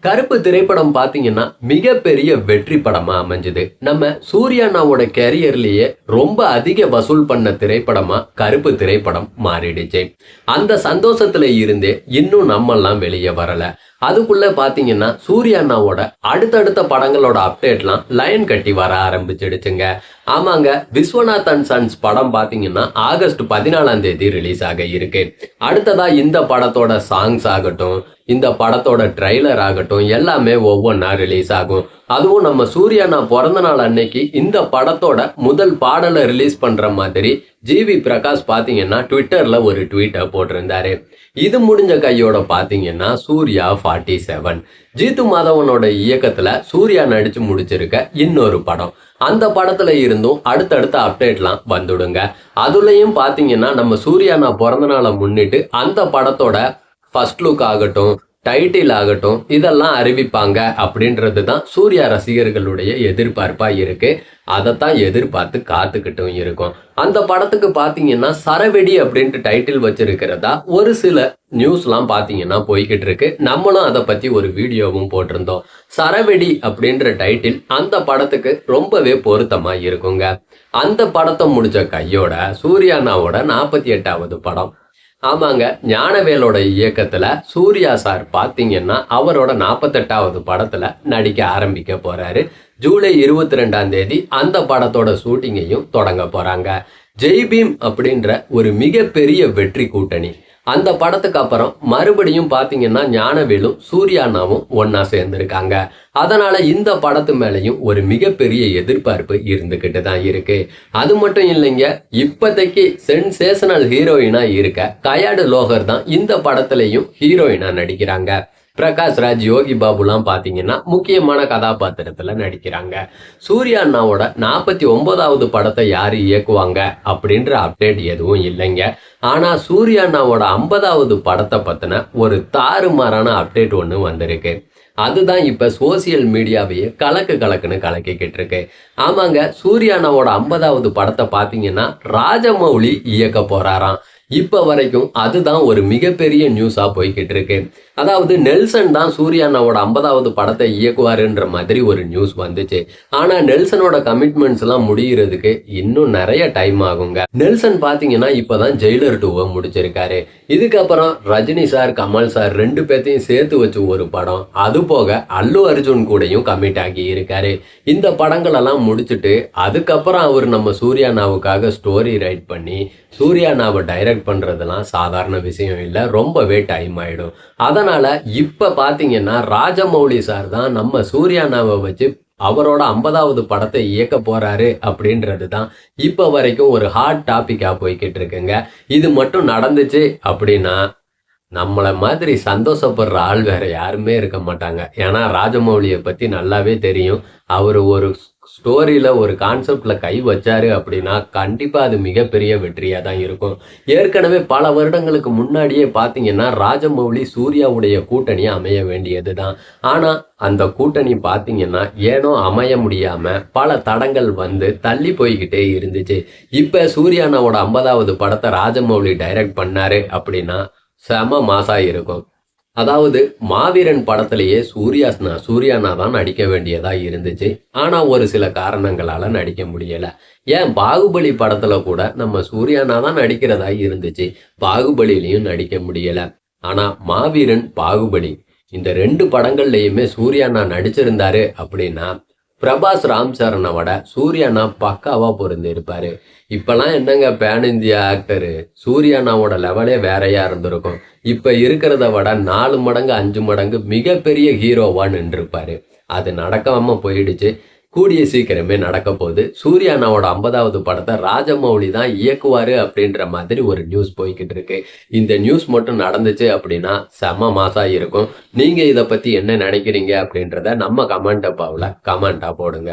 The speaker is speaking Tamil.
கருப்பு திரைப்படம் பாத்தீங்கன்னா மிகப்பெரிய வெற்றி படமா அமைஞ்சது. நம்ம சூர்யா அண்ணாவோட கேரியர்லயே ரொம்ப அதிக வசூல் பண்ண திரைப்படமா கருப்பு திரைப்படம் மாறிடுச்சு. அந்த சந்தோஷத்துல இருந்தே இன்னும் நம்மெல்லாம் வெளியே வரல. அதுக்குள்ள பாத்தீங்கன்னா சூர்யா அண்ணாவோட அடுத்தடுத்த படங்களோட அப்டேட்லாம் லைன் கட்டி வர ஆரம்பிச்சிடுச்சுங்க. ஆமாங்க, விஸ்வநாத் அண்ட் சன்ஸ் படம் பாத்தீங்கன்னா ஆகஸ்ட் 14ஆம் தேதி ரிலீஸ் ஆக இருக்கு. அடுத்ததா இந்த படத்தோட சாங்ஸ் ஆகட்டும், இந்த படத்தோட ட்ரைலர் ஆகட்டும், எல்லாமே ஒவ்வொன்றா ரிலீஸ் ஆகும். அதுவும் நம்ம சூர்யா அண்ணா பிறந்த நாள் அன்னைக்கு இந்த படத்தோட முதல் பாடலை ரிலீஸ் பண்ற மாதிரி ஜிவி பிரகாஷ் பாத்தீங்கன்னா ட்விட்டர்ல ஒரு ட்வீட்டை போட்டிருந்தாரு. இது முடிஞ்ச கையோட பாத்தீங்கன்னா சூர்யா 47 ஜீத்து மாதவனோட இயக்கத்துல சூர்யா நடிச்சு முடிச்சிருக்க இன்னொரு படம். அந்த படத்துல இருந்தும் அடுத்தடுத்த அப்டேட்லாம் வந்துடுங்க. அதுலயும் பாத்தீங்கன்னா நம்ம சூர்யா அண்ணா பிறந்த நாளை முன்னிட்டு அந்த படத்தோட ஃபர்ஸ்ட் லுக் ஆகட்டும், டைட்டில் ஆகட்டும், இதெல்லாம் அறிவிப்பாங்க அப்படின்றது தான் சூர்யா ரசிகர்களுடைய எதிர்பார்ப்பா இருக்கு. அதைத்தான் எதிர்பார்த்து காத்துக்கிட்டும் இருக்கும். அந்த படத்துக்கு பாத்தீங்கன்னா சரவெடி அப்படின்ட்டு டைட்டில் வச்சிருக்கிறதா ஒரு சில நியூஸ்லாம் பாத்தீங்கன்னா போய்கிட்டு இருக்கு. நம்மளும் அதை பத்தி ஒரு வீடியோவும் போட்டிருந்தோம். சரவெடி அப்படின்ற டைட்டில் அந்த படத்துக்கு ரொம்பவே பொருத்தமா இருக்குங்க. அந்த படத்தை முடிச்ச கையோட சூர்யா அண்ணாவோட 48வது படம். ஆமாங்க, ஞானவேலோட இயக்கத்துல சூர்யா சார் பாத்தீங்கன்னா அவரோட 48வது படத்துல நடிக்க ஆரம்பிக்க போறாரு. ஜூலை 22ஆம் தேதி அந்த படத்தோட ஷூட்டிங்கையும் தொடங்க போறாங்க. ஜெய்பீம் அப்படின்ற ஒரு மிகப்பெரிய வெற்றி கூட்டணி. அந்த படத்துக்கு அப்புறம் மறுபடியும் பாத்தீங்கன்னா ஞானவேலும் சூர்யா அண்ணாவும் ஒன்னா சேர்ந்திருக்காங்க. அதனால இந்த படத்து மேலையும் ஒரு மிகப்பெரிய எதிர்பார்ப்பு இருந்துகிட்டு தான் இருக்கு. அது மட்டும் இல்லைங்க, இப்போதைக்கு சென்சேஷனல் ஹீரோயினா இருக்க கயாடு லோகர் தான் இந்த படத்துலயும் ஹீரோயினா நடிக்கிறாங்க. பிரகாஷ் ராஜ், யோகி பாபுலாம் பாத்தீங்கன்னா முக்கியமான கதாபாத்திரத்துல நடிக்கிறாங்க. சூர்யா அண்ணாவோட 49வது படத்தை யாரு இயக்குவாங்க அப்படின்ற அப்டேட் எதுவும் இல்லைங்க. ஆனா சூர்யா அண்ணாவோட 50வது படத்தை பத்தின ஒரு தாறுமாறான அப்டேட் ஒன்று வந்திருக்கு. அதுதான் இப்ப சோசியல் மீடியாவையே கலக்குன்னு கலக்கிக்கிட்டு இருக்கு. ஆமாங்க, சூர்யா அண்ணாவோட 50வது படத்தை பாத்தீங்கன்னா ராஜமௌலி இயக்க போறாராம். இப்ப வரைக்கும் அதுதான் ஒரு மிகப்பெரிய நியூஸா போய்கிட்டு இருக்கு. அதாவது நெல்சன் தான் சூர்யா அண்ணாவோட 50வது படத்தை இயக்குவாருன்ற மாதிரி ஒரு நியூஸ் வந்துச்சு. ஆனா நெல்சனோட கமிட்மெண்ட்ஸ் எல்லாம் முடிகிறதுக்கு இன்னும் நிறைய டைம் ஆகுங்க. நெல்சன் பாத்தீங்கன்னா இப்பதான் ஜெயிலர் 2 முடிச்சிருக்காரு. இதுக்கப்புறம் ரஜினி சார், கமல் சார் 2 பேர்த்தையும் சேர்த்து வச்சு ஒரு படம், அது போக அல்லு அர்ஜுன் கூடயும் கமிட் ஆகி இருக்காரு. இந்த படங்கள் எல்லாம் முடிச்சுட்டு அதுக்கப்புறம் அவர் நம்ம சூர்யா அண்ணாவுக்காக ஸ்டோரி ரைட் பண்ணி சூர்யா அண்ணாவை டைரக்ட் பண்றதெல்லாம் சாதாரண விஷயம் இல்லை, ரொம்பவே டைம் ஆயிடும். அதனால இப்ப பாத்தீங்கன்னா ராஜமௌலி சார் தான் நம்ம சூர்யா அண்ணாவை வச்சு அவரோட 50வது படத்தை இயக்க போறாரு அப்படின்றது தான் இப்ப வரைக்கும் ஒரு ஹாட் டாபிக்கா போய்கிட்டு இருக்குங்க. இது மட்டும் நடந்துச்சு அப்படின்னா நம்மள மாதிரி சந்தோஷப்படுற ஆள் வேற யாருமே இருக்க மாட்டாங்க. ஏன்னா ராஜமௌலியை பத்தி நல்லாவே தெரியும். அவர் ஒரு ஸ்டோரியில ஒரு கான்செப்ட்ல கை வச்சாரு அப்படின்னா கண்டிப்பா அது மிகப்பெரிய வெற்றியா தான் இருக்கும். ஏற்கனவே பல வருடங்களுக்கு முன்னாடியே பாத்தீங்கன்னா ராஜமௌலி சூர்யாவுடைய கூட்டணி அமைய வேண்டியது தான். ஆனா அந்த கூட்டணி பாத்தீங்கன்னா ஏனோ அமைய முடியாம பல தடங்கள் வந்து தள்ளி போய்கிட்டே இருந்துச்சு. இப்ப சூர்யா அண்ணாவோட 50வது படத்தை ராஜமௌலி டைரக்ட் பண்ணாரு அப்படின்னா செம மாசா இருக்கும். அதாவது மாவீரன் படத்திலேயே சூர்யா அண்ணா தான் நடிக்க வேண்டியதா இருந்துச்சு. ஆனா ஒரு சில காரணங்களால நடிக்க முடியல. ஏன் பாகுபலி படத்துல கூட நம்ம சூர்யா அண்ணா தான் நடிக்கிறதா இருந்துச்சு, பாகுபலிலையும் நடிக்க முடியல. ஆனா மாவீரன், பாகுபலி இந்த 2 படங்கள்லயுமே சூர்யா அண்ணா நடிச்சிருந்தாரு அப்படின்னா பிரபாஸ் ராம் சரணோட சூர்யா அண்ணா பக்காவா பொருந்து இருப்பாரு. இப்பெல்லாம் என்னங்க பேன் இந்தியா ஆக்டரு, சூர்யா அண்ணாவோட லெவலே வேறையா இருந்திருக்கும். இப்ப இருக்கிறத விட 4 மடங்கு 5 மடங்கு மிகப்பெரிய ஹீரோவா நின்றுப்பாரு. அது நடக்காம போயிடுச்சு. கூடிய சீக்கிரமே நடக்க போகுது. சூர்யா அண்ணாவோட 50வது படத்தை ராஜமௌலி தான் இயக்குவாரு அப்படின்ற மாதிரி ஒரு நியூஸ் போய்கிட்டு இருக்கு. இந்த நியூஸ் மட்டும் நடந்துச்சு அப்படின்னா செம மாசா இருக்கும். நீங்க இதை பத்தி என்ன நினைக்கிறீங்க அப்படின்றத நம்ம கமெண்ட் பாவுல கமெண்டா போடுங்க.